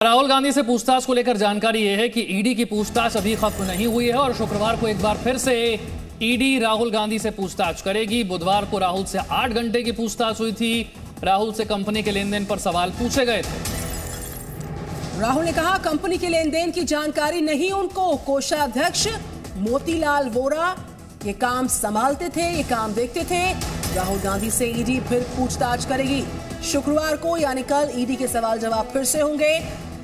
राहुल गांधी से पूछताछ को लेकर जानकारी यह है कि ईडी की पूछताछ अभी खत्म नहीं हुई है और शुक्रवार को एक बार फिर से ईडी राहुल गांधी से पूछताछ करेगी। बुधवार को राहुल से 8 घंटे की पूछताछ हुई थी। राहुल से कंपनी के लेन देन पर सवाल पूछे गए थे। राहुल ने कहा कंपनी के लेन देन की जानकारी नहीं उनको। कोषाध्यक्ष मोतीलाल वोरा ये काम संभालते थे, ये काम देखते थे। राहुल गांधी से ईडी फिर पूछताछ करेगी। शुक्रवार को यानी कल ईडी के सवाल जवाब फिर से होंगे।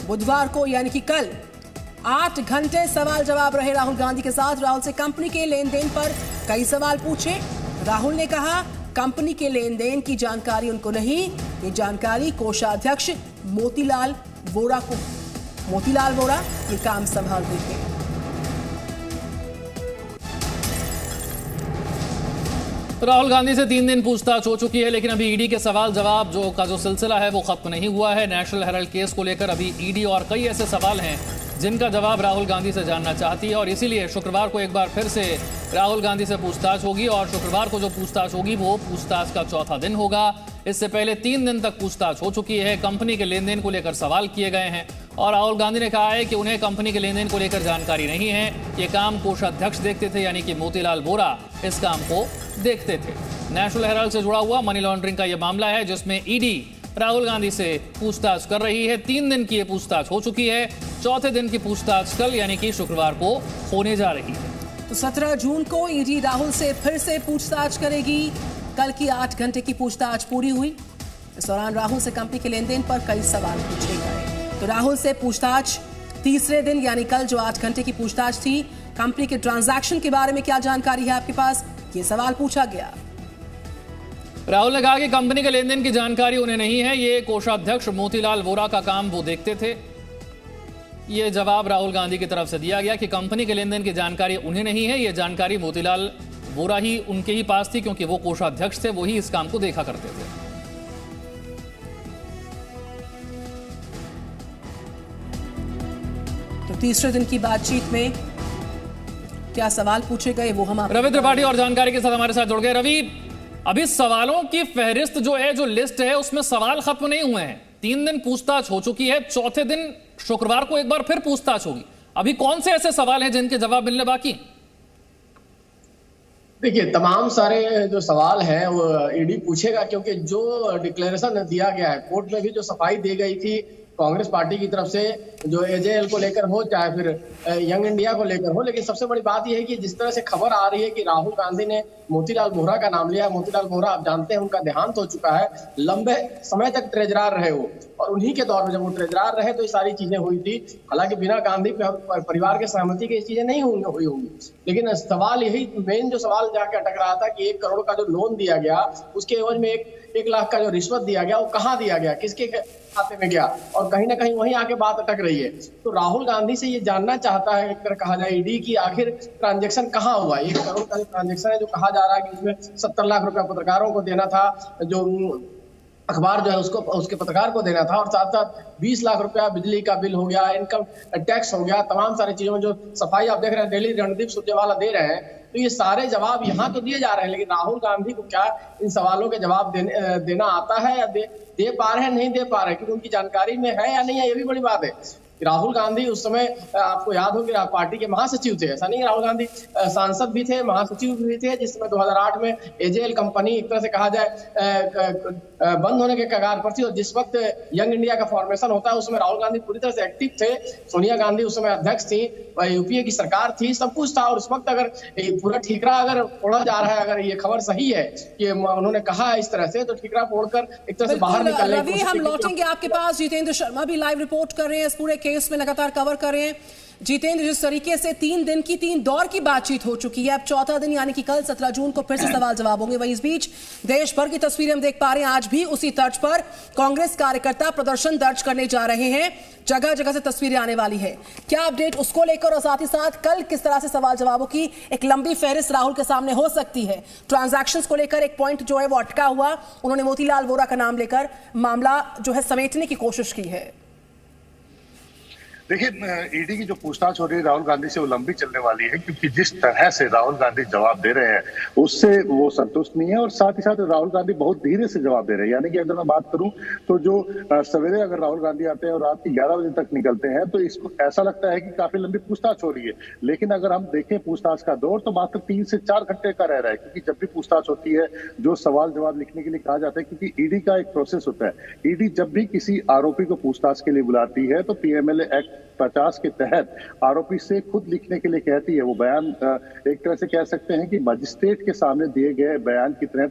बुधवार को यानी कि कल 8 घंटे सवाल जवाब रहे राहुल गांधी के साथ। राहुल से कंपनी के लेन देन पर कई सवाल पूछे। राहुल ने कहा कंपनी के लेन देन की जानकारी उनको नहीं, ये जानकारी कोषाध्यक्ष मोतीलाल वोरा को। मोतीलाल वोरा ये काम संभालते थे। राहुल गांधी से 3 दिन पूछताछ हो चुकी है, लेकिन अभी ईडी के सवाल जवाब जो सिलसिला है वो खत्म नहीं हुआ है। नेशनल हेराल्ड केस को लेकर अभी ईडी और कई ऐसे सवाल हैं जिनका जवाब राहुल गांधी से जानना चाहती है और इसीलिए शुक्रवार को एक बार फिर से राहुल गांधी से पूछताछ होगी। और शुक्रवार को जो पूछताछ होगी वो पूछताछ का चौथा दिन होगा। इससे पहले 3 दिन तक पूछताछ हो चुकी है। कंपनी के लेन देन को लेकर सवाल किए गए हैं और राहुल गांधी ने कहा है कि उन्हें कंपनी के लेन देन को लेकर जानकारी नहीं है। ये काम कोषाध्यक्ष देखते थे, यानी कि मोतीलाल वोरा इस काम को देखते थे। नेशनल हेराल्ड से जुड़ा हुआ मनी लॉन्ड्रिंग का यह मामला है जिसमें ईडी राहुल गांधी से पूछताछ कर रही है। 3 दिन की ये पूछताछ हो चुकी है। चौथे दिन की पूछताछ कल यानी कि शुक्रवार को होने जा रही है। तो 17 जून को ईडी राहुल से फिर से पूछताछ करेगी। कल की 8 घंटे की पूछताछ पूरी हुई। इस दौरान राहुल से कंपनी के लेन देन पर कई सवाल पूछे गए। तो राहुल से पूछताछ तीसरे दिन यानी कल जो 8 घंटे की पूछताछ थी, कंपनी के ट्रांजैक्शन के बारे में क्या जानकारी है आपके पास, ये सवाल पूछा गया। राहुल ने कहा कि कंपनी के लेन देन की जानकारी उन्हें नहीं है, ये कोषाध्यक्ष मोतीलाल वोरा का काम वो देखते थे। ये जवाब राहुल गांधी की तरफ से दिया गया कि कंपनी के लेन देन की जानकारी उन्हें नहीं है, ये जानकारी मोतीलाल वोरा ही उनके ही पास थी क्योंकि वो कोषाध्यक्ष थे, वो ही इस काम को देखा करते थे। तो तीसरे दिन की बातचीत में क्या सवाल पूछे गए वो हम रवि त्रिपाठी और जानकारी के साथ हमारे साथ जुड़ गए। रवि, अभी सवालों की फहरिस्त जो है, जो लिस्ट है, उसमें सवाल खत्म नहीं हुए हैं। 3 दिन पूछताछ हो चुकी है। चौथे दिन शुक्रवार को एक बार फिर पूछताछ होगी। अभी कौन से ऐसे सवाल हैं जिनके जवाब मिलने बाकी? देखिए, तमाम सारे जो सवाल हैं वो ईडी पूछेगा क्योंकि जो डिक्लेरेशन दिया गया है, कोर्ट में भी जो सफाई दी गई थी कांग्रेस पार्टी की तरफ से, जो एजेएल को लेकर हो चाहे फिर यंग इंडिया को लेकर हो, लेकिन सबसे बड़ी बात यह है कि जिस तरह से खबर आ रही है कि राहुल गांधी ने मोतीलाल वोरा का नाम लिया। मोतीलाल वोरा आप जानते हैं उनका देहांत हो चुका है। लंबे समय तक ट्रेजरार रहे वो, और उन्हीं के दौर में जब वो ट्रेजरार रहे तो ये सारी चीजें हुई थी। हालांकि बिना गांधी परिवार के सहमति के ये चीजें नहीं हुई होंगी, लेकिन सवाल यही मेन जो सवाल जाके अटक रहा था कि 1 करोड़ का जो लोन दिया गया उसके एवज में 1 लाख का जो रिश्वत दिया गया वो कहाँ दिया गया, किसके खाते में गया, और कहीं ना कहीं वहीं आके बात अटक रही है। तो राहुल गांधी से ये जानना चाहता है, एक तरह कहा जाए ईडी, की आखिर ट्रांजैक्शन कहाँ हुआ। 1 करोड़ का जो ट्रांजैक्शन है, जो कहा जा रहा है कि उसमें 70 लाख रुपया पत्रकारों को देना था, जो अखबार जो है उसको उसके पत्रकार को देना था, और साथ साथ 20 लाख रुपया बिजली का बिल हो गया, इनकम टैक्स हो गया, तमाम सारी चीजों में जो सफाई आप देख रहे हैं डेली रणदीप सुरजेवाला दे रहे हैं। तो ये सारे जवाब यहाँ तो दिए जा रहे हैं, लेकिन राहुल गांधी को क्या इन सवालों के जवाब देना आता है या दे पा रहे हैं, नहीं दे पा रहे, क्योंकि उनकी जानकारी में है या नहीं है, ये भी बड़ी बात है। राहुल गांधी उस समय आपको याद हो कि पार्टी के महासचिव थे। ऐसा नहीं है, राहुल गांधी सांसद भी थे, महासचिव भी थे, जिस समय 2008 में एजेएल कंपनी एक तरह से कहा जाए बंद होने के कगार पर थी, और जिस वक्त यंग इंडिया का फॉर्मेशन होता है उसमें राहुल गांधी पूरी तरह से एक्टिव थे। सोनिया गांधी उस समय अध्यक्ष थी, यूपीए की सरकार थी, सब कुछ था। और उस वक्त अगर पूरा ठीकरा अगर फोड़ा जा रहा है, अगर ये खबर सही है कि उन्होंने कहा है इस तरह से, तो ठीकरा फोड़कर एक तरह से बाहर निकलने की कोशिश। हम लौटेंगे आपके पास। जितेंद्र शर्मा भी लाइव रिपोर्ट कर रहे हैं, इस पूरे केस में लगातार कवर कर रहे हैं। जितेंद्र, जिस तरीके से 3 दिन की 3 दौर की बातचीत हो चुकी है, अब चौथा दिन यानी कि कल 17 जून को फिर से सवाल जवाब होंगे। वहीं इस बीच देश भर की तस्वीरें हम देख पा रहे हैं। आज भी उसी तर्ज पर कांग्रेस कार्यकर्ता प्रदर्शन दर्ज करने जा रहे हैं। जगह जगह से तस्वीरें आने वाली है। क्या अपडेट उसको लेकर, और साथ ही साथ कल किस तरह से सवाल जवाबों की एक लंबी फहरिस्त राहुल के सामने हो सकती है। ट्रांजैक्शंस को लेकर एक पॉइंट जो है वो अटका हुआ, उन्होंने मोतीलाल वोरा का नाम लेकर मामला जो है समेटने की कोशिश की है। देखिए, ईडी की जो पूछताछ हो रही है राहुल गांधी से वो लंबी चलने वाली है, क्योंकि जिस तरह से राहुल गांधी जवाब दे रहे हैं उससे वो संतुष्ट नहीं है, और साथ ही साथ राहुल गांधी बहुत धीरे से जवाब दे रहे हैं। यानी कि अगर मैं बात करूं तो जो सवेरे अगर राहुल गांधी आते हैं और रात के 11 बजे तक निकलते हैं तो इसको ऐसा लगता है कि काफी लंबी पूछताछ हो रही है, लेकिन अगर हम देखें पूछताछ का दौर तो मात्र 3 से 4 घंटे का रह रहा है। क्योंकि जब भी पूछताछ होती है, जो सवाल जवाब लिखने के लिए कहा जाता है, क्योंकि ईडी का एक प्रोसेस होता है। ईडी जब भी किसी आरोपी को पूछताछ के लिए बुलाती है तो पीएमएलए एक्ट 50 के तहत आरोपी से खुद लिखने के लिए कहती है। वो बयान एक तरह से कह सकते हैं कि मजिस्ट्रेट के सामने दिए गए बयान की तरह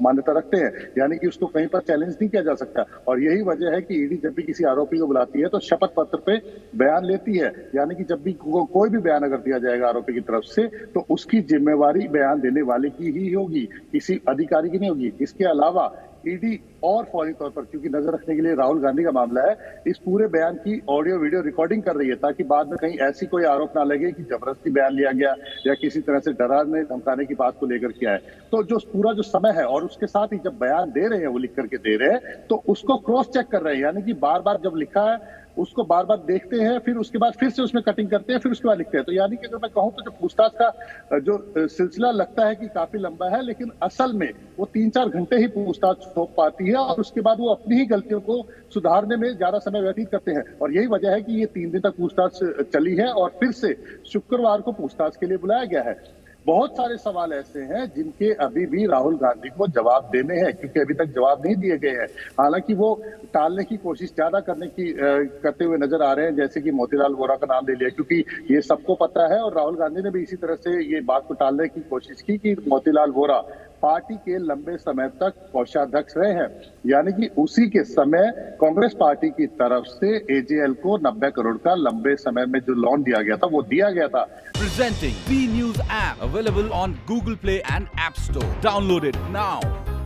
मान्यता रखते हैं, यानी कि उसको कहीं पर चैलेंज नहीं किया जा सकता। और यही वजह है कि ईडी जब भी किसी आरोपी को बुलाती है तो शपथ पत्र पे बयान लेती है, यानी कि जब भी कोई भी बयान अगर दिया जाएगा आरोपी की तरफ से तो उसकी जिम्मेवारी बयान देने वाले की ही होगी, किसी अधिकारी की नहीं होगी। इसके अलावा ईडी और फौरी तौर पर, क्योंकि नजर रखने के लिए राहुल गांधी का मामला है, इस पूरे बयान की ऑडियो वीडियो रिकॉर्डिंग कर रही है, ताकि बाद में कहीं ऐसी कोई आरोप ना लगे कि जबरदस्ती बयान लिया गया या किसी तरह से डराने धमकाने की बात को लेकर किया है। तो जो पूरा जो समय है, और उसके साथ ही जब बयान दे रहे हैं वो लिख करके दे रहे हैं तो उसको क्रॉस चेक कर रहे हैं, यानी कि बार बार जब लिखा है उसको बार बार देखते हैं, फिर उसके बाद फिर से उसमें कटिंग करते हैं, फिर उसके बाद लिखते हैं। तो यानी कि अगर मैं कहूं तो जो पूछताछ का जो सिलसिला लगता है कि काफी लंबा है, लेकिन असल में वो 3-4 घंटे ही पूछताछ हो पाती है, और उसके बाद वो अपनी ही गलतियों को सुधारने में ज्यादा समय व्यतीत करते हैं। और यही वजह है कि ये 3 दिन तक पूछताछ चली है और फिर से शुक्रवार को पूछताछ के लिए बुलाया गया है। बहुत सारे सवाल ऐसे हैं जिनके अभी भी राहुल गांधी को जवाब देने हैं, क्योंकि अभी तक जवाब नहीं दिए गए हैं। हालांकि वो टालने की कोशिश ज्यादा करते हुए नजर आ रहे हैं, जैसे कि मोतीलाल वोरा का नाम ले लिया, क्योंकि ये सबको पता है, और राहुल गांधी ने भी इसी तरह से ये बात को टालने की कोशिश की कि मोतीलाल वोरा पार्टी के लंबे समय तक कोषाध्यक्ष रहे हैं, यानी कि उसी के समय कांग्रेस पार्टी की तरफ से एजेएल को 90 करोड़ का लंबे समय में जो लोन दिया गया था वो दिया गया था। Presenting B News app available on Google Play and App Store. Download it now.